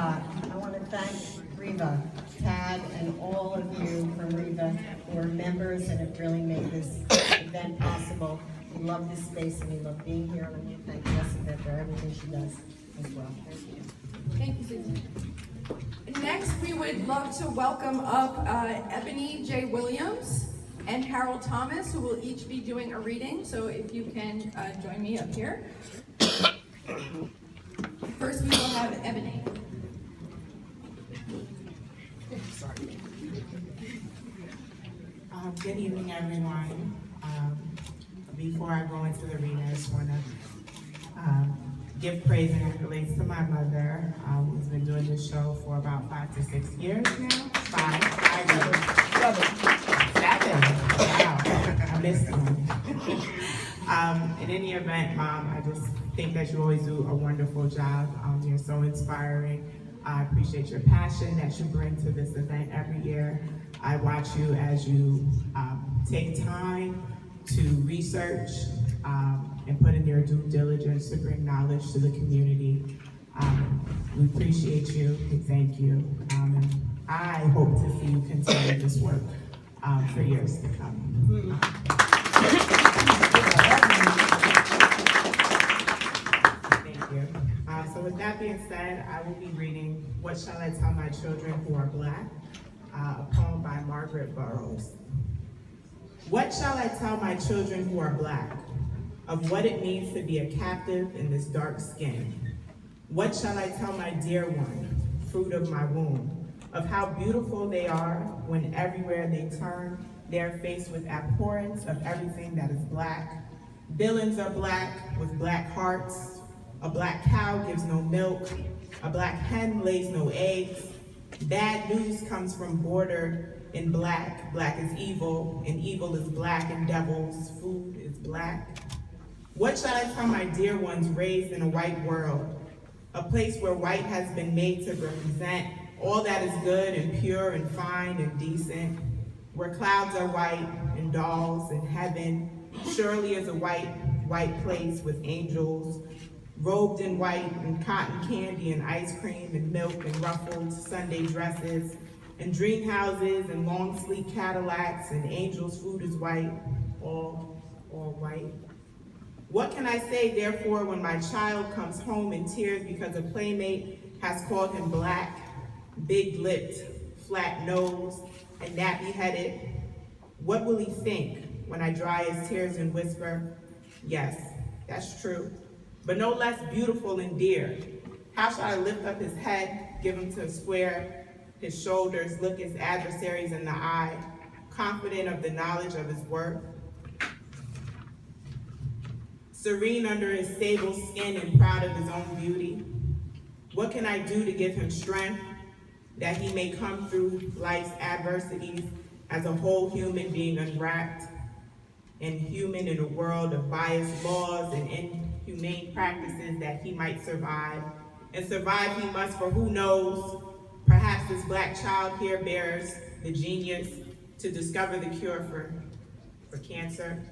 I want to thank RIVAA, Tad, and all of you from RIVAA who are members and have really made this event possible. We love this space and we love being here, and I want to thank Jessica for everything she does as well. Thank you. Thank you, Susan. Next, we would love to welcome up Ebonie J. Williams and Harold Thomas, who will each be doing a reading. So if you can join me up here. First, we will have Ebonie. Good evening, everyone. Before I go into the reading, I just want to give praise and accolades to my mother, who's been doing this show for about 5 to 6 years now. 5. 7. Wow, I missed one. In any event, Mom, I just think that you always do a wonderful job. You're so inspiring. I appreciate your passion that you bring to this event every year. I watch you as you take time to research and put in your due diligence to bring knowledge to the community. We appreciate you, we thank you, and I hope to see you continue this work for years to come. Thank you. So with that being said, I will be reading What Shall I Tell My Children Who Are Black? A poem by Margaret Burroughs. What shall I tell my children who are black of what it means to be a captive in this dark skin? What shall I tell my dear one, fruit of my womb, of how beautiful they are when everywhere they turn, they are faced with abhorrence of everything that is black. Villains are black with black hearts. A black cow gives no milk. A black hen lays no eggs. Bad news comes from bordered in black. Black is evil, and evil is black, and devil's food is black. What shall I tell my dear ones raised in a white world? A place where white has been made to represent all that is good and pure and fine and decent. Where clouds are white and dolls and heaven surely is a white place with angels robed in white and cotton candy and ice cream and milk and ruffled Sunday dresses and dream houses and long sleek Cadillacs and angels' food is white, all white. What can I say therefore when my child comes home in tears because a playmate has called him black, big-lipped, flat-nosed, and nappy-headed? What will he think when I dry his tears and whisper, yes, that's true, but no less beautiful and dear? How shall I lift up his head, give him to square his shoulders, look his adversaries in the eye, confident of the knowledge of his worth? Serene under his sable skin and proud of his own beauty? What can I do to give him strength that he may come through life's adversities as a whole human being unwrapped and human in a world of biased laws and inhumane practices, that he might survive? And survive he must, for who knows, perhaps this black child here bears the genius to discover the cure for cancer,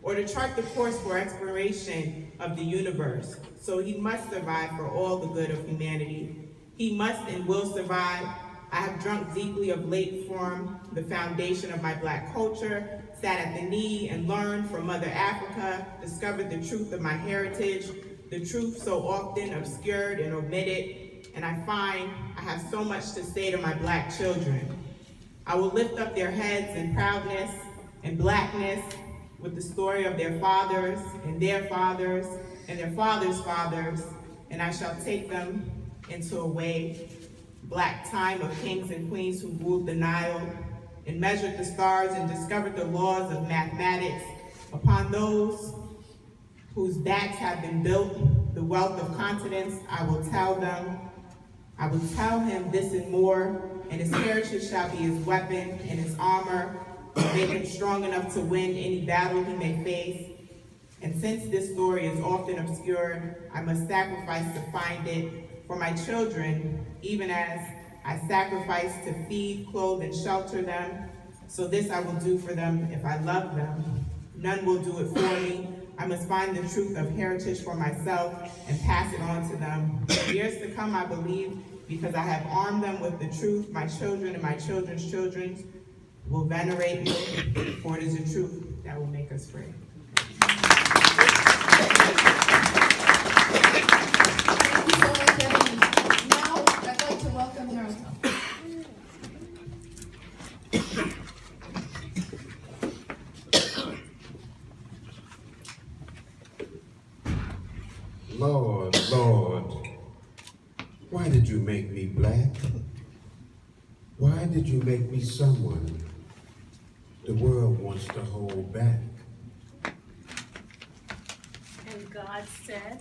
or to chart the course for exploration of the universe. So he must survive for all the good of humanity. He must and will survive. I have drunk deeply of late from the foundation of my black culture, sat at the knee and learned from Mother Africa, discovered the truth of my heritage, the truth so often obscured and omitted, and I find I have so much to say to my black children. I will lift up their heads in proudness and blackness with the story of their fathers and their fathers and their fathers' fathers, and I shall take them into a way, black time of kings and queens who ruled the Nile and measured the stars and discovered the laws of mathematics. Upon those whose backs have been built the wealth of continents, I will tell him this and more, and his heritage shall be his weapon and his armor, make him strong enough to win any battle he may face. And since this story is often obscured, I must sacrifice to find it for my children, even as I sacrifice to feed, clothe, and shelter them. So this I will do for them if I love them. None will do it for me. I must find the truth of heritage for myself and pass it on to them. For years to come, I believe Because I have armed them with the truth, my children and my children's children will venerate me, for it is the truth that will make us free. Thank you so much, Ebony. Now, I'd like to welcome Harold Thomas. Lord, Lord, why did you make me black? Why did you make me someone the world wants to hold back? And God said,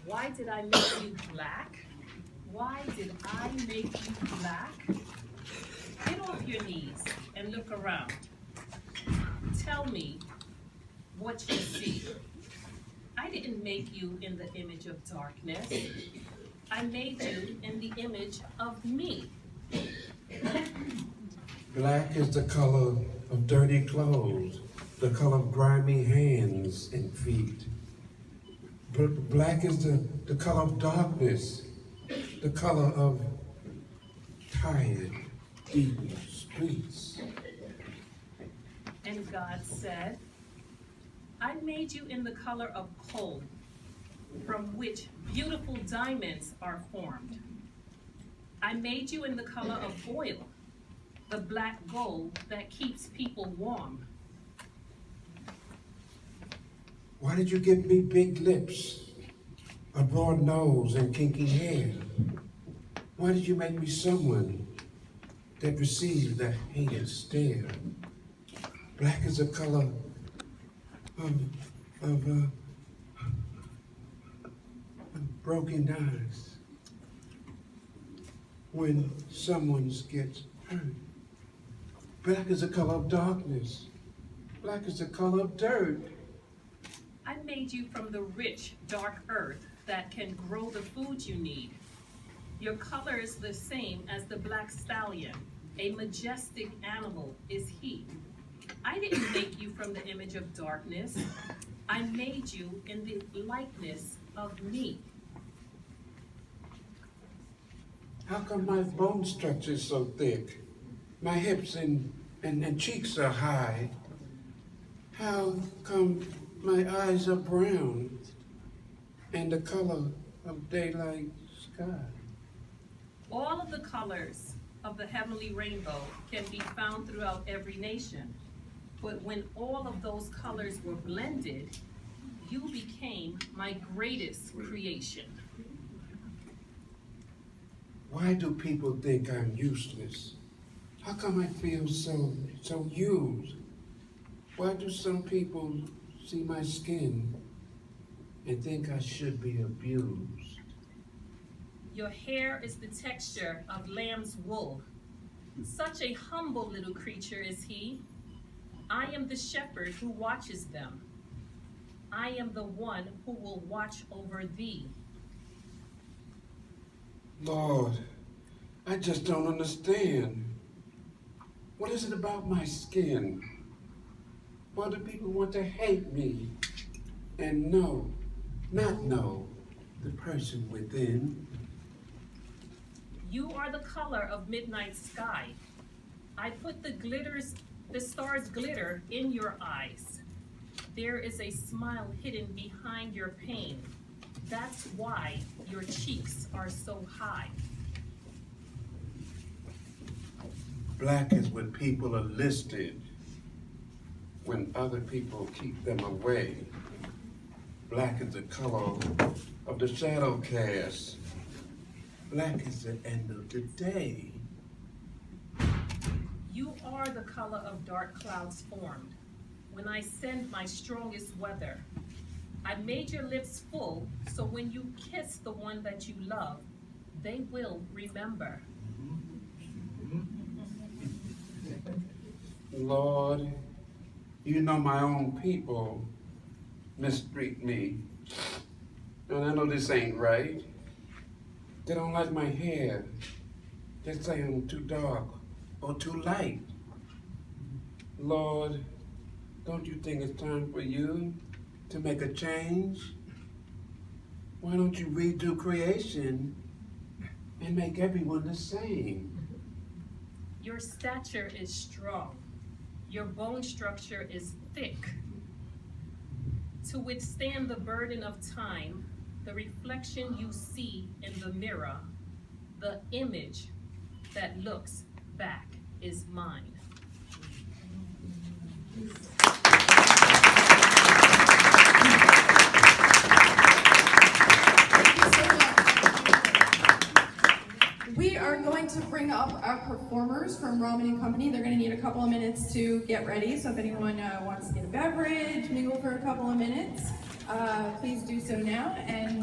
why did I make you black? Why did I make you black? Get off your knees and look around. Tell me what you see. I didn't make you in the image of darkness. I made you in the image of me. Black is the color of dirty clothes, the color of grimy hands and feet. Black is the color of darkness, the color of tired, deep streets. And God said, I made you in the color of coal, from which beautiful diamonds are formed. I made you in the color of oil, the black gold that keeps people warm. Why did you give me big lips, a broad nose, and kinky hair? Why did you make me someone that receives the hated stare? Black is the color of broken eyes when someone gets hurt. Black is the color of darkness. Black is the color of dirt. I made you from the rich, dark earth that can grow the food you need. Your color is the same as the black stallion. A majestic animal is he. I didn't make you from the image of darkness. I made you in the likeness of me. How come my bone structure is so thick? My hips and cheeks are high. How come my eyes are brown and the color of daylight sky? All of the colors of the heavenly rainbow can be found throughout every nation. But when all of those colors were blended, you became my greatest creation. Why do people think I'm useless? How come I feel so used? Why do some people see my skin and think I should be abused? Your hair is the texture of lamb's wool. Such a humble little creature is he. I am the shepherd who watches them. I am the one who will watch over thee. Lord, I just don't understand. What is it about my skin? Why do people want to hate me and not know the person within? You are the color of midnight sky. I put the stars glitter in your eyes. There is a smile hidden behind your pain. That's why your cheeks are so high. Black is when people are listed, when other people keep them away. Black is the color of the shadow cast. Black is the end of the day. You are the color of dark clouds formed. When I send my strongest weather, I made your lips full, so when you kiss the one that you love, they will remember. Lord, you know my own people mistreat me. And I know this ain't right. They don't like my hair. They say I'm too dark or too light. Lord, don't you think it's time for you to make a change? Why don't you redo creation and make everyone the same. Your stature is strong. Your bone structure is thick. To withstand the burden of time, the reflection you see in the mirror, the image that looks back is mine. We are going to bring up our performers from Rahman and Company. They're going to need a couple of minutes to get ready. So if anyone wants to get a beverage, mingle for a couple of minutes, please do so now. And